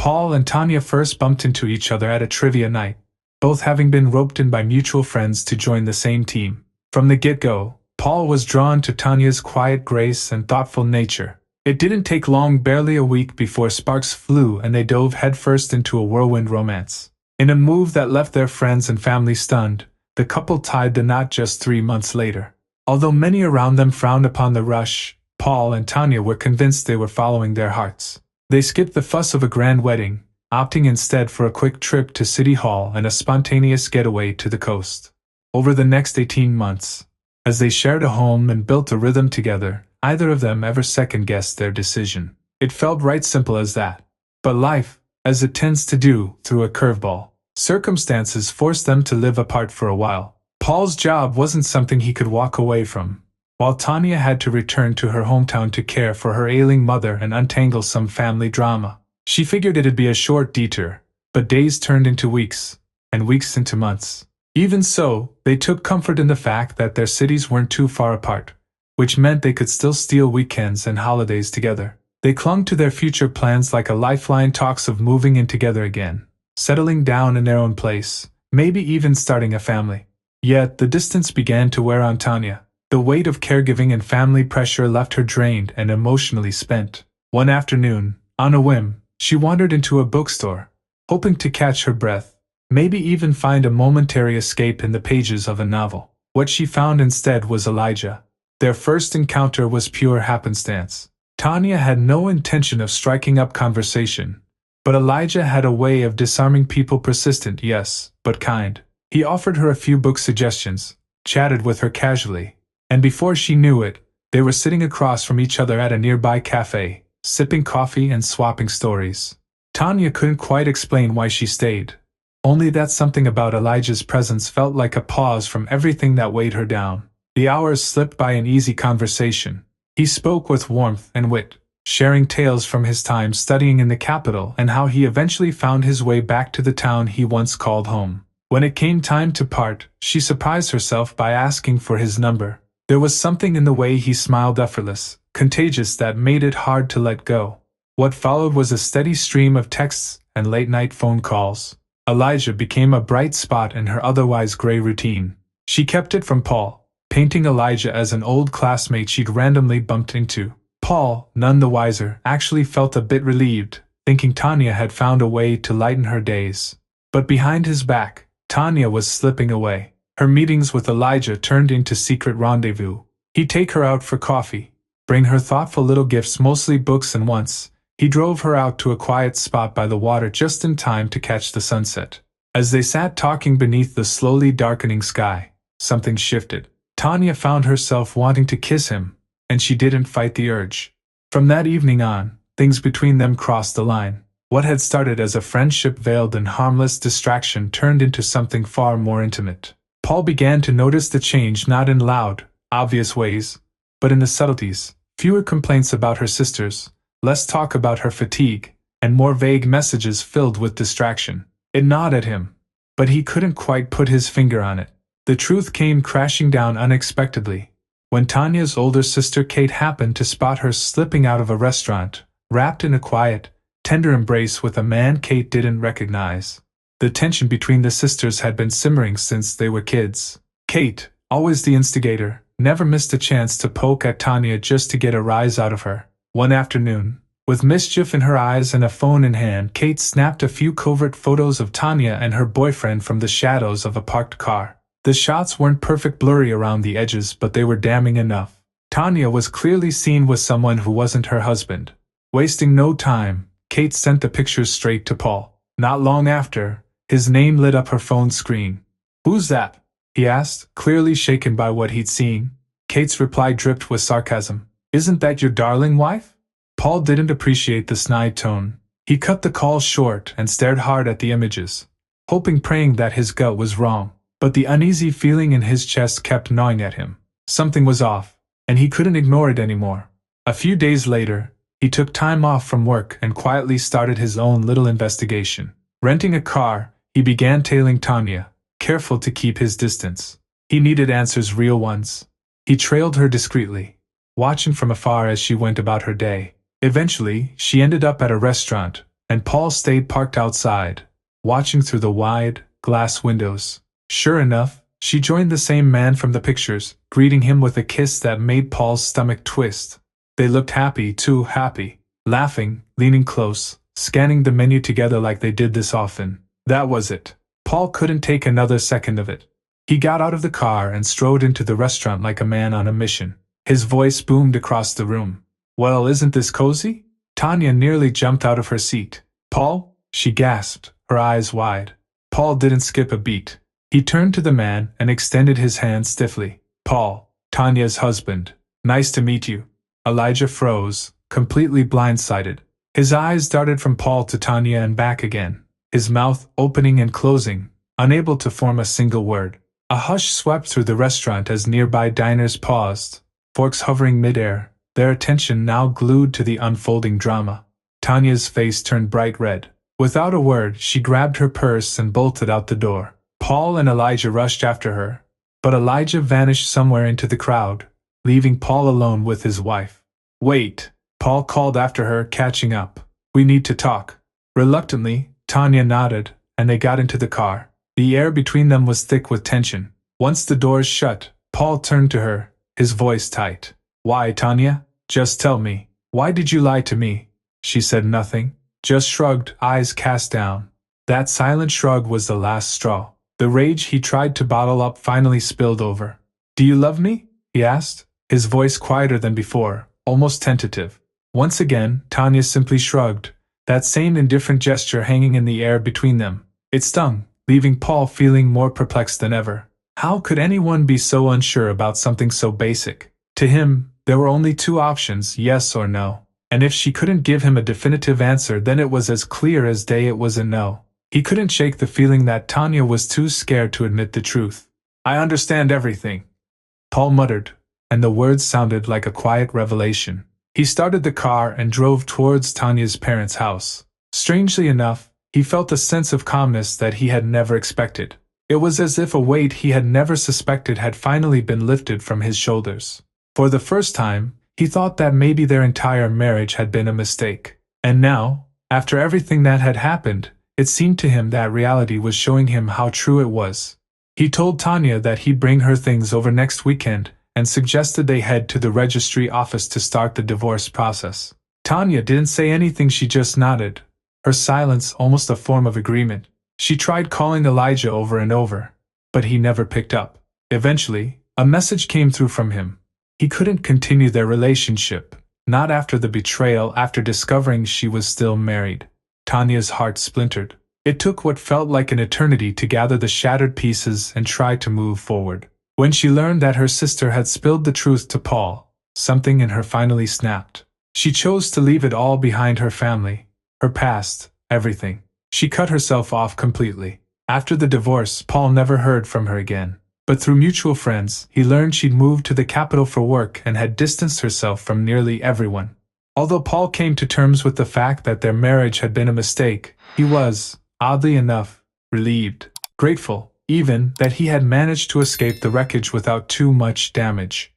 Paul and Tanya first bumped into each other at a trivia night, both having been roped in by mutual friends to join the same team. From the get-go, Paul was drawn to Tanya's quiet grace and thoughtful nature. It didn't take long, barely a week, before sparks flew and they dove headfirst into a whirlwind romance. In a move that left their friends and family stunned, the couple tied the knot just 3 months later. Although many around them frowned upon the rush, Paul and Tanya were convinced they were following their hearts. They skipped the fuss of a grand wedding, opting instead for a quick trip to City Hall and a spontaneous getaway to the coast. Over the next 18 months, as they shared a home and built a rhythm together, neither of them ever second-guessed their decision. It felt right, simple as that. But life, as it tends to do, threw a curveball. Circumstances forced them to live apart for a while. Paul's job wasn't something he could walk away from, while Tanya had to return to her hometown to care for her ailing mother and untangle some family drama. She figured it'd be a short detour, but days turned into weeks, and weeks into months. Even so, they took comfort in the fact that their cities weren't too far apart, which meant they could still steal weekends and holidays together. They clung to their future plans like a lifeline, talks of moving in together again, settling down in their own place, maybe even starting a family. Yet the distance began to wear on Tanya. The weight of caregiving and family pressure left her drained and emotionally spent. One afternoon, on a whim, she wandered into a bookstore, hoping to catch her breath, maybe even find a momentary escape in the pages of a novel. What she found instead was Elijah. Their first encounter was pure happenstance. Tanya had no intention of striking up conversation, but Elijah had a way of disarming people, persistent, yes, but kind. He offered her a few book suggestions, chatted with her casually, and before she knew it, they were sitting across from each other at a nearby cafe, sipping coffee and swapping stories. Tanya couldn't quite explain why she stayed, only that something about Elijah's presence felt like a pause from everything that weighed her down. The hours slipped by in easy conversation. He spoke with warmth and wit, sharing tales from his time studying in the capital and how he eventually found his way back to the town he once called home. When it came time to part, she surprised herself by asking for his number. There was something in the way he smiled, effortless, contagious, that made it hard to let go. What followed was a steady stream of texts and late-night phone calls. Elijah became a bright spot in her otherwise gray routine. She kept it from Paul, painting Elijah as an old classmate she'd randomly bumped into. Paul, none the wiser, actually felt a bit relieved, thinking Tanya had found a way to lighten her days. But behind his back, Tanya was slipping away. Her meetings with Elijah turned into secret rendezvous. He'd take her out for coffee, bring her thoughtful little gifts, mostly books, and once, he drove her out to a quiet spot by the water just in time to catch the sunset. As they sat talking beneath the slowly darkening sky, something shifted. Tanya found herself wanting to kiss him, and she didn't fight the urge. From that evening on, things between them crossed the line. What had started as a friendship veiled in harmless distraction turned into something far more intimate. Paul began to notice the change, not in loud, obvious ways, but in the subtleties. Fewer complaints about her sisters, less talk about her fatigue, and more vague messages filled with distraction. It gnawed at him, but he couldn't quite put his finger on it. The truth came crashing down unexpectedly, when Tanya's older sister Kate happened to spot her slipping out of a restaurant, wrapped in a quiet, tender embrace with a man Kate didn't recognize. The tension between the sisters had been simmering since they were kids. Kate, always the instigator, never missed a chance to poke at Tanya just to get a rise out of her. One afternoon, with mischief in her eyes and a phone in hand, Kate snapped a few covert photos of Tanya and her boyfriend from the shadows of a parked car. The shots weren't perfect, blurry around the edges, but they were damning enough. Tanya was clearly seen with someone who wasn't her husband. Wasting no time, Kate sent the pictures straight to Paul. Not long after, his name lit up her phone screen. "Who's that?" he asked, clearly shaken by what he'd seen. Kate's reply dripped with sarcasm. "Isn't that your darling wife?" Paul didn't appreciate the snide tone. He cut the call short and stared hard at the images, hoping, praying that his gut was wrong. But the uneasy feeling in his chest kept gnawing at him. Something was off, and he couldn't ignore it anymore. A few days later, he took time off from work and quietly started his own little investigation. Renting a car, he began tailing Tanya, careful to keep his distance. He needed answers, real ones. He trailed her discreetly, watching from afar as she went about her day. Eventually, she ended up at a restaurant, and Paul stayed parked outside, watching through the wide, glass windows. Sure enough, she joined the same man from the pictures, greeting him with a kiss that made Paul's stomach twist. They looked happy, too happy, laughing, leaning close, scanning the menu together like they did this often. That was it. Paul couldn't take another second of it. He got out of the car and strode into the restaurant like a man on a mission. His voice boomed across the room. Well, isn't this cozy? Tanya nearly jumped out of her seat. Paul? She gasped, her eyes wide. Paul didn't skip a beat. He turned to the man and extended his hand stiffly. Paul, Tanya's husband. Nice to meet you. Elijah froze, completely blindsided. His eyes darted from Paul to Tanya and back again, his mouth opening and closing, unable to form a single word. A hush swept through the restaurant as nearby diners paused, forks hovering midair, their attention now glued to the unfolding drama. Tanya's face turned bright red. Without a word, she grabbed her purse and bolted out the door. Paul and Elijah rushed after her, but Elijah vanished somewhere into the crowd, leaving Paul alone with his wife. Wait, Paul called after her, catching up. We need to talk. Reluctantly, Tanya nodded, and they got into the car. The air between them was thick with tension. Once the doors shut, Paul turned to her, his voice tight. Why, Tanya? Just tell me. Why did you lie to me? She said nothing, just shrugged, eyes cast down. That silent shrug was the last straw. The rage he tried to bottle up finally spilled over. Do you love me? He asked, his voice quieter than before, almost tentative. Once again, Tanya simply shrugged, that same indifferent gesture hanging in the air between them. It stung, leaving Paul feeling more perplexed than ever. How could anyone be so unsure about something so basic? To him, there were only two options, yes or no. And if she couldn't give him a definitive answer, then it was as clear as day it was a no. He couldn't shake the feeling that Tanya was too scared to admit the truth. I understand everything, Paul muttered, and the words sounded like a quiet revelation. He started the car and drove towards Tanya's parents' house. Strangely enough, he felt a sense of calmness that he had never expected. It was as if a weight he had never suspected had finally been lifted from his shoulders. For the first time, he thought that maybe their entire marriage had been a mistake. And now, after everything that had happened, it seemed to him that reality was showing him how true it was. He told Tanya that he'd bring her things over next weekend and suggested they head to the registry office to start the divorce process. Tanya didn't say anything, she just nodded, her silence almost a form of agreement. She tried calling Elijah over and over, but he never picked up. Eventually, a message came through from him. He couldn't continue their relationship, not after the betrayal, after discovering she was still married. Tanya's heart splintered. It took what felt like an eternity to gather the shattered pieces and try to move forward. When she learned that her sister had spilled the truth to Paul, something in her finally snapped. She chose to leave it all behind, her family, her past, everything. She cut herself off completely. After the divorce, Paul never heard from her again. But through mutual friends, he learned she'd moved to the capital for work and had distanced herself from nearly everyone. Although Paul came to terms with the fact that their marriage had been a mistake, he was, oddly enough, relieved, grateful, even, that he had managed to escape the wreckage without too much damage.